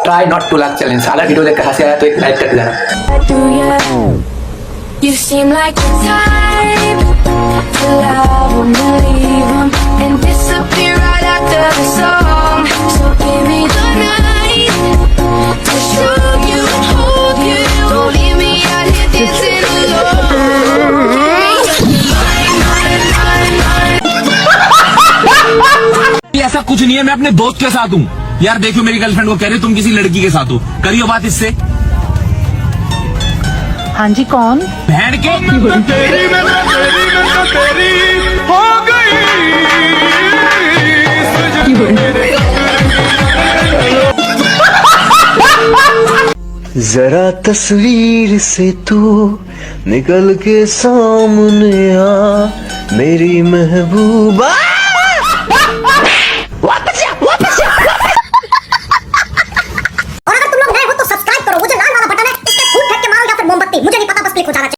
Try not to like challenge. अगर video देखकर हंसी आया तो एक लाइक कर देना। You seem like the type to love when you leave 'em and disappear right after the song. So give me the night to show you and hold you. Don't leave me out here dancing alone. ऐसा कुछ नहीं है, मैं अपने दोस्त के साथ हूँ। यार देखो मेरी गर्लफ्रेंड को कह रहे तुम किसी लड़की के साथ हो, करियो बात इससे। हाँ जी, कौन? बहन के तेरी हो गई जरा तस्वीर से तू निकल के सामने आ मेरी महबूबा। और अगर तुम लोग नए हो तो सब्सक्राइब करो, वो जो लाल वाला बटन है इस पे फूट फेंक के मारो या फिर मोमबत्ती, मुझे नहीं पता, बस क्लिक हो जाना चाहिए।